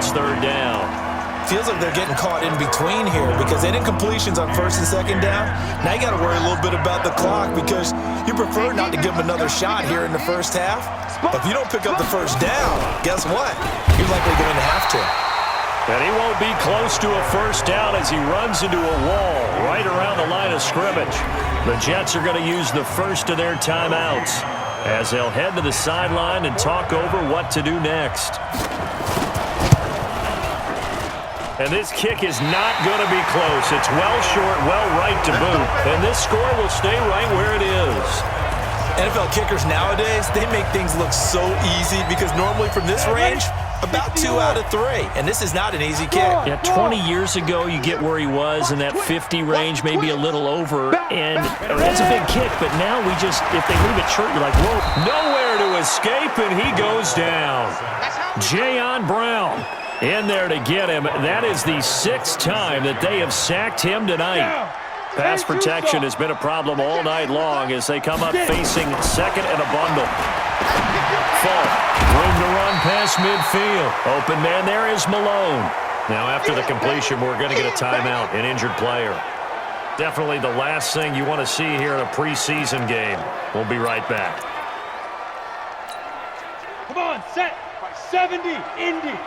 this third down. Feels like they're getting caught in between here because they didn't completions on first and second down. Now you got to worry a little bit about the clock because you prefer not to give them another shot here in the first half. But if you don't pick up the first down, guess what? You're likely going to have to. And he won't be close to a first down as he runs into a wall right around the line of scrimmage. The Jets are going to use the first of their timeouts as they'll head to the sideline and talk over what to do next. And this kick is not going to be close. It's well short, well right to boot. And this score will stay right where it is. NFL kickers nowadays, they make things look so easy because normally from this range, about 2 out of 3. And this is not an easy kick. Yeah, 20 years ago, you get where he was in that 50 range, maybe a little over. And that's a big kick, but now we just, if they leave it short, you're like, whoa. Nowhere to escape, and he goes down. Jayon Brown in there to get him. That is the 6th time that they have sacked him tonight. Pass protection has been a problem all night long as they come up facing second and a bundle. Falk, room to run past midfield. Open man there is Malone. Now after the completion, we're going to get a timeout, an injured player. Definitely the last thing you want to see here in a preseason game. We'll be right back. Come on, set. 70, Indy.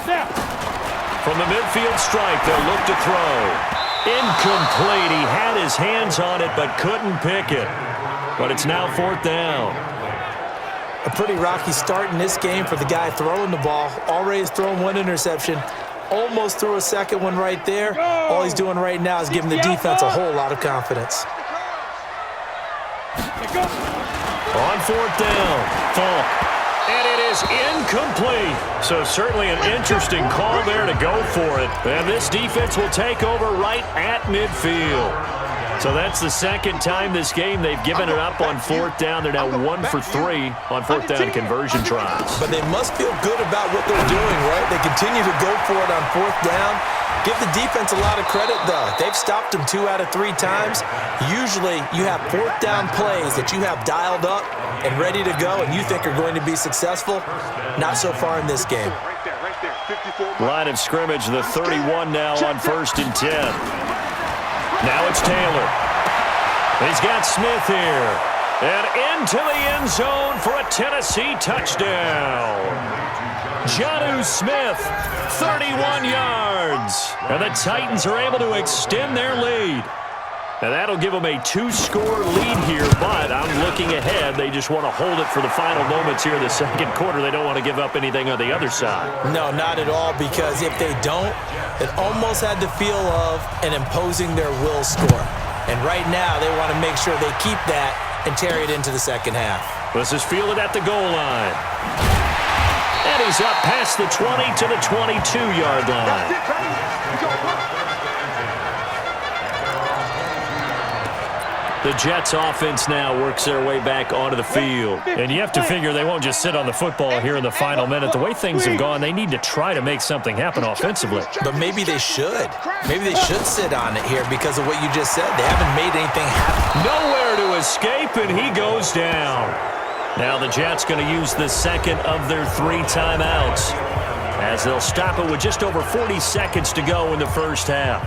Snap. From the midfield strike, they'll look to throw. Incomplete. He had his hands on it but couldn't pick it. But it's now 4th down. A pretty rocky start in this game for the guy throwing the ball. Already has thrown 1 interception. Almost threw a second one right there. All he's doing right now is giving the defense a whole lot of confidence. On 4th down, Falk. And it is incomplete. So certainly an interesting call there to go for it. And this defense will take over right at midfield. So that's the second time this game they've given it up on 4th down. They're now 1 for 3 on 4th down conversion tries. But they must feel good about what they're doing, right? They continue to go for it on 4th down. Give the defense a lot of credit, though. They've stopped them 2 out of 3 times. Usually you have 4th down plays that you have dialed up and ready to go and you think are going to be successful. Not so far in this game. Line of scrimmage, the 31 now on 1st and 10. Now it's Taylor. He's got Smith here. And into the end zone for a Tennessee touchdown. Jonnu Smith, 31 yards. And the Titans are able to extend their lead. And that'll give them a 2-score lead here, but I'm looking ahead. They just want to hold it for the final moments here in the second quarter. They don't want to give up anything on the other side. No, not at all, because if they don't, it almost had the feel of an imposing their will score. And right now, they want to make sure they keep that and carry it into the second half. This is fielded at the goal line. And he's up past the 20 to the 22-yard line. The Jets offense now works their way back onto the field. And you have to figure they won't just sit on the football here in the final minute. The way things have gone, they need to try to make something happen offensively. But maybe they should. Maybe they should sit on it here because of what you just said. They haven't made anything happen. Nowhere to escape, and he goes down. Now the Jets going to use the second of their 3 timeouts as they'll stop it with just over 40 seconds to go in the first half.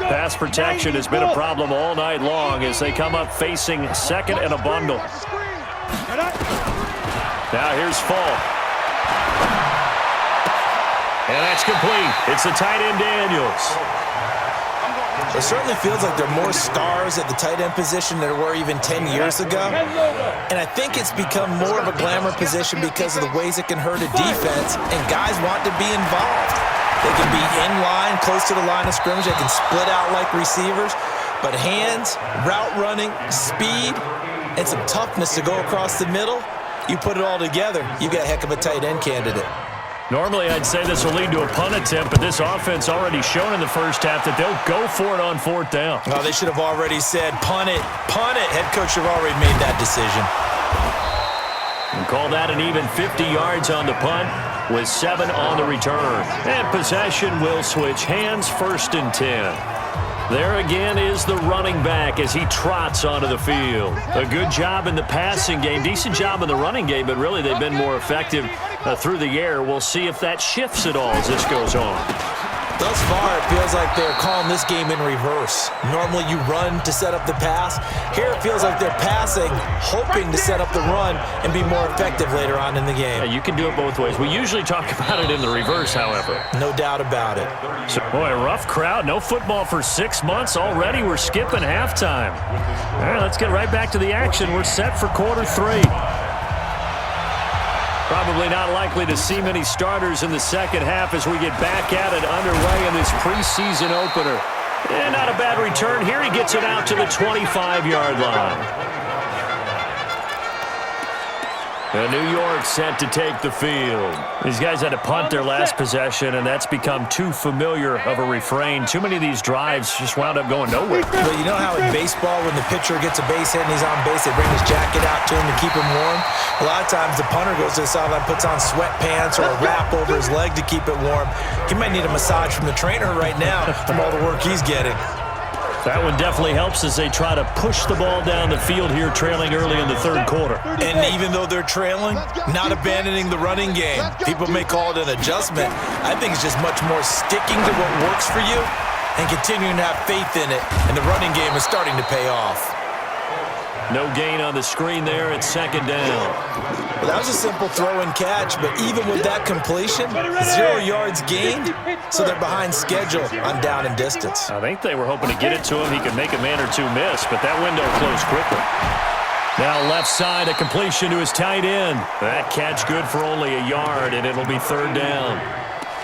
Pass protection has been a problem all night long as they come up facing second and a bundle. Now here's Falk. And that's complete. It's the tight end Daniels. It certainly feels like there are more stars at the tight end position than there were even 10 years ago. And I think it's become more of a glamour position because of the ways it can hurt a defense, and guys want to be involved. They can be in line, close to the line of scrimmage. They can split out like receivers. But hands, route running, speed, and some toughness to go across the middle, you put it all together, you got a heck of a tight end candidate. Normally, I'd say this will lead to a punt attempt, but this offense already shown in the first half that they'll go for it on 4th down. Well, they should have already said, punt it, punt it. Head coach should have already made that decision. And call that an even 50 yards on the punt with 7 on the return. And possession will switch hands, 1st and 10. There again is the running back as he trots onto the field. A good job in the passing game, decent job in the running game, but really they've been more effective through the air. We'll see if that shifts at all as this goes on. Thus far, it feels like they're calling this game in reverse. Normally you run to set up the pass. Here it feels like they're passing, hoping to set up the run and be more effective later on in the game. Yeah, you can do it both ways. We usually talk about it in the reverse, however. No doubt about it. So, boy, a rough crowd. No football for 6 months already. We're skipping halftime. All right, let's get right back to the action. We're set for quarter 3. Probably not likely to see many starters in the second half as we get back at it underway in this preseason opener. And not a bad return here. He gets it out to the 25-yard line. New York set to take the field. These guys had to punt their last possession, and that's become too familiar of a refrain. Too many of these drives just wound up going nowhere. But you know how in baseball, when the pitcher gets a base hit and he's on base, they bring his jacket out to him to keep him warm? A lot of times the punter goes to the sideline, puts on sweatpants or a wrap over his leg to keep it warm. He might need a massage from the trainer right now from all the work he's getting. That one definitely helps as they try to push the ball down the field here, trailing early in the third quarter. And even though they're trailing, not abandoning the running game. People may call it an adjustment. I think it's just much more sticking to what works for you and continuing to have faith in it. And the running game is starting to pay off. No gain on the screen there at second down. Well, that was a simple throw and catch, but even with that completion, 0 yards gained, so they're behind schedule on down and distance. I think they were hoping to get it to him. He could make a man or two miss, but that window closed quickly. Now left side, a completion to his tight end. That catch good for only a yard, and it'll be third down.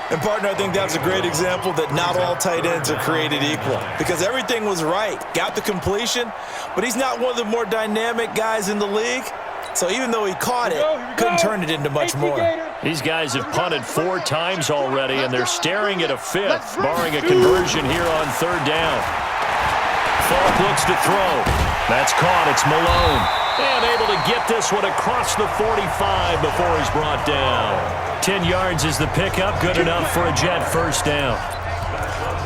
And, partner, I think that's a great example that not all tight ends are created equal because everything was right. Got the completion, but he's not one of the more dynamic guys in the league. So even though he caught it, couldn't turn it into much more. These guys have punted 4 times already, and they're staring at a 5th, barring a conversion here on third down. Falk looks to throw. That's caught. It's Malone. And able to get this one across the 45 before he's brought down. 10 yards is the pickup. Good enough for a Jet first down.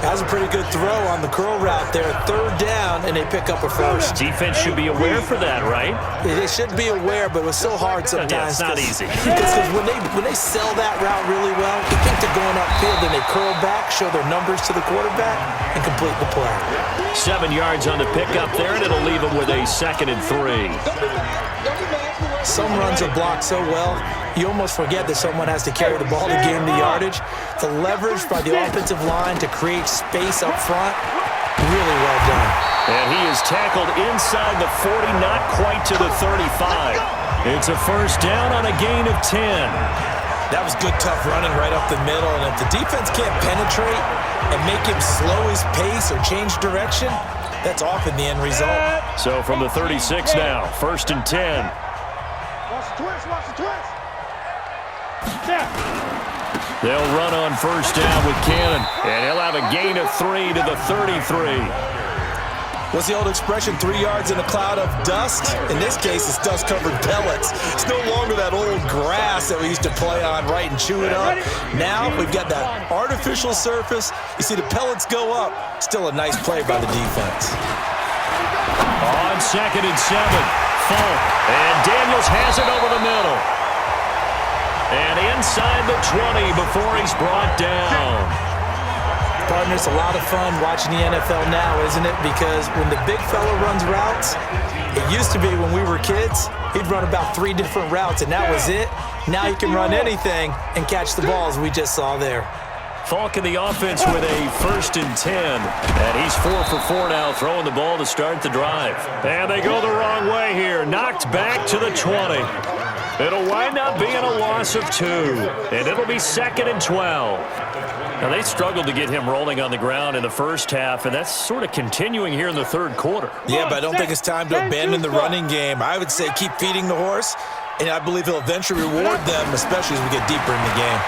That was a pretty good throw on the curl route there. Third down, and they pick up a first. Defense should be aware for that, right? They should be aware, but it was so hard sometimes. Yeah, it's not easy. Because when they sell that route really well, they think they're going upfield, then they curl back, show their numbers to the quarterback, and complete the play. 7 yards on the pickup there, and it'll leave them with a 2nd and 3. Some runs are blocked so well, you almost forget that someone has to carry the ball to gain the yardage. The leverage by the offensive line to create space up front, really well done. And he is tackled inside the 40, not quite to the 35. It's a first down on a gain of 10. That was good, tough running right up the middle, and if the defense can't penetrate and make him slow his pace or change direction, that's often the end result. So from the 36 now, 1st and 10. Watch the twist. They'll run on first down with Cannon, and he'll have a gain of 3 to the 33. What's the old expression, 3 yards in a cloud of dust? In this case, it's dust-covered pellets. It's no longer that old grass that we used to play on, right, and chew it up. Now we've got that artificial surface. You see the pellets go up. Still a nice play by the defense. On 2nd and 7, Falk, and Daniels has it over the middle. And inside the 20 before he's brought down. Partner, it's a lot of fun watching the NFL now, isn't it? Because when the big fella runs routes, it used to be when we were kids, he'd run about 3 different routes, and that was it. Now he can run anything and catch the balls we just saw there. Falk in the offense with a 1st and 10. And he's 4 for 4 now, throwing the ball to start the drive. And they go the wrong way here. Knocked back to the 20. It'll wind up being a loss of 2. And it'll be 2nd and 12. Now, they struggled to get him rolling on the ground in the first half, and that's sort of continuing here in the third quarter. Yeah, but I don't think it's time to abandon the running game. I would say keep feeding the horse, and I believe he'll eventually reward them, especially as we get deeper in the game.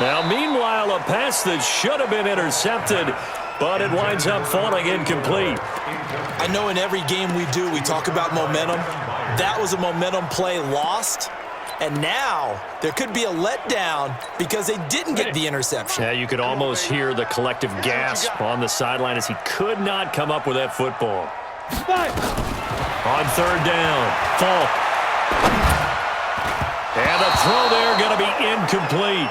Now, meanwhile, a pass that should have been intercepted, but it winds up falling incomplete. I know in every game we do, we talk about momentum. That was a momentum play lost, And now there could be a letdown because they didn't get the interception. Yeah, you could almost hear the collective gasp on the sideline as he could not come up with that football. On third down, Falk. And the throw there going to be incomplete.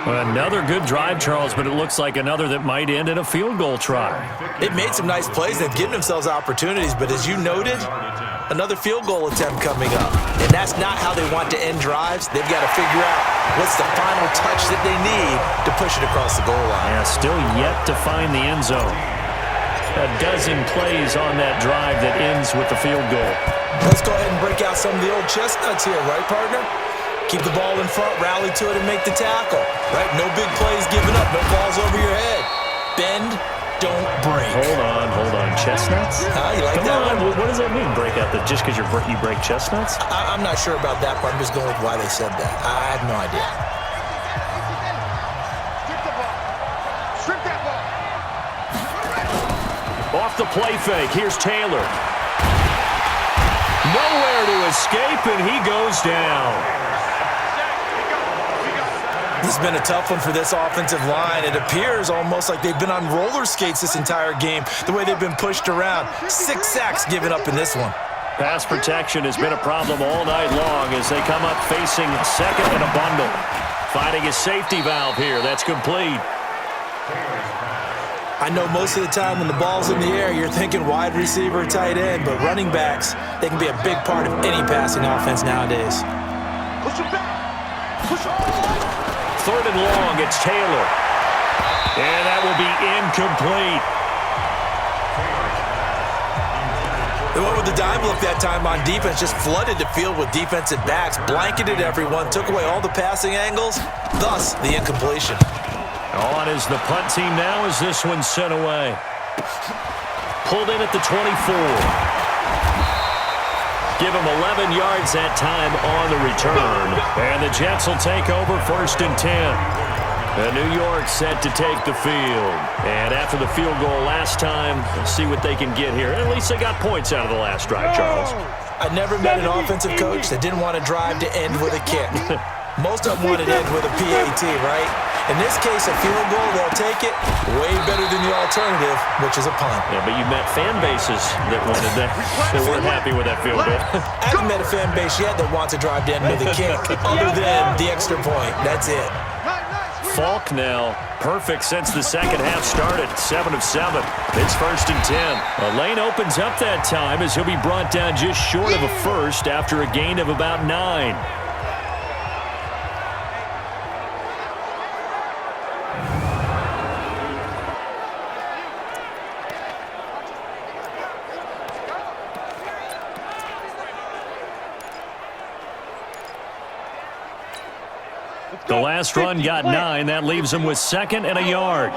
Another good drive, Charles, but it looks like another that might end in a field goal try. They've made some nice plays. They've given themselves opportunities, but as you noted, another field goal attempt coming up. And that's not how they want to end drives. They've got to figure out what's the final touch that they need to push it across the goal line. Yeah, still yet to find the end zone. A dozen plays on that drive that ends with the field goal. Let's go ahead and break out some of the old chestnuts here, right, partner? Keep the ball in front, rally to it, and make the tackle. Right? No big plays given up, no balls over your head. Bend, don't break. Hold on. Chestnuts? You like Come that on. one? What does that mean, break out? Just because you break chestnuts? I'm not sure about that, but I'm just going with why they said that. I have no idea. Strip that ball. Off the play fake. Here's Taylor. Nowhere to escape, and he goes down. This has been a tough one for this offensive line. It appears almost like they've been on roller skates this entire game, the way they've been pushed around. 6 sacks given up in this one. Pass protection has been a problem all night long as they come up facing second and a bundle. Finding a safety valve here. That's complete. I know most of the time when the ball's in the air, you're thinking wide receiver, tight end, but running backs, they can be a big part of any passing offense nowadays. Push it back. Push it. Third and long, it's Taylor. And that will be incomplete. They went with the dime look that time on defense, just flooded the field with defensive backs, blanketed everyone, took away all the passing angles, thus the incompletion. On is the punt team now as this one's sent away. Pulled in at the 24. Give him 11 yards that time on the return. And the Jets will take over 1st and 10. And New York set to take the field. And after the field goal last time, let's see what they can get here. At least they got points out of the last drive, Charles. I never met an offensive coach that didn't want to drive to end with a kick. Most of them wanted to end with a PAT, right? In this case, a field goal, they'll take it way better than the alternative, which is a punt. Yeah, but you met fan bases that wanted that, that weren't happy with that field goal. I haven't met a fan base yet that wants to drive to end with a kick other than the extra point. That's it. Falk now, perfect since the second half started. 7 of 7. It's 1st and 10. A lane opens up that time as he'll be brought down just short of a first after a gain of about 9. The last run got 9. That leaves him with 2nd and a yard.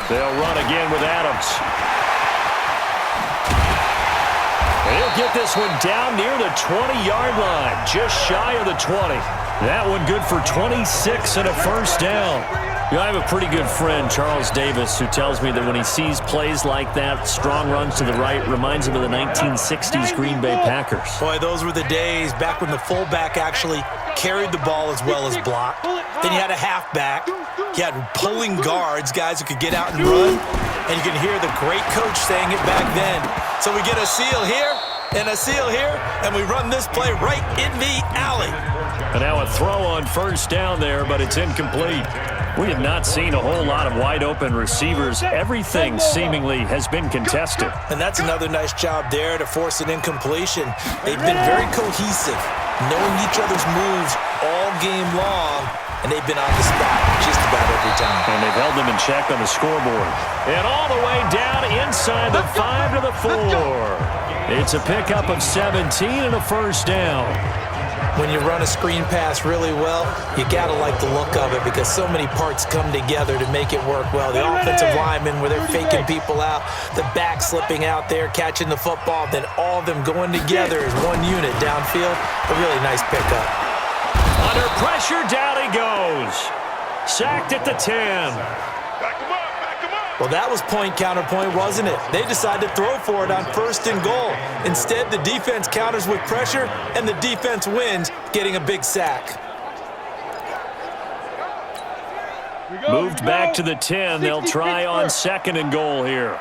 They'll run again with Adams. And he'll get this one down near the 20-yard line, just shy of the 20. That one good for 26 and a first down. You know, I have a pretty good friend, Charles Davis, who tells me that when he sees plays like that, strong runs to the right, reminds him of the 1960s Green Bay Packers. Boy, those were the days back when the fullback actually carried the ball as well as blocked. Then you had a halfback. You had pulling guards, guys who could get out and run. And you can hear the great coach saying it back then. So we get a seal here and a seal here, and we run this play right in the alley. And now a throw on first down there, but it's incomplete. We have not seen a whole lot of wide-open receivers. Everything seemingly has been contested. And that's another nice job there to force an incompletion. They've been very cohesive, knowing each other's moves all game long, and they've been on the spot just about every time. And they've held them in check on the scoreboard. And all the way down inside the 5 to the 4. It's a pickup of 17 and a first down. When you run a screen pass really well, you got to like the look of it because so many parts come together to make it work well. The offensive linemen, where they're faking people out, the back slipping out there, catching the football, then all of them going together as one unit downfield. A really nice pickup. Under pressure, down he goes. Sacked at the 10. Well, that was point counterpoint, wasn't it? They decided to throw for it on 1st and goal. Instead, the defense counters with pressure, and the defense wins, getting a big sack. Moved back to the 10. They'll try on 2nd and goal here.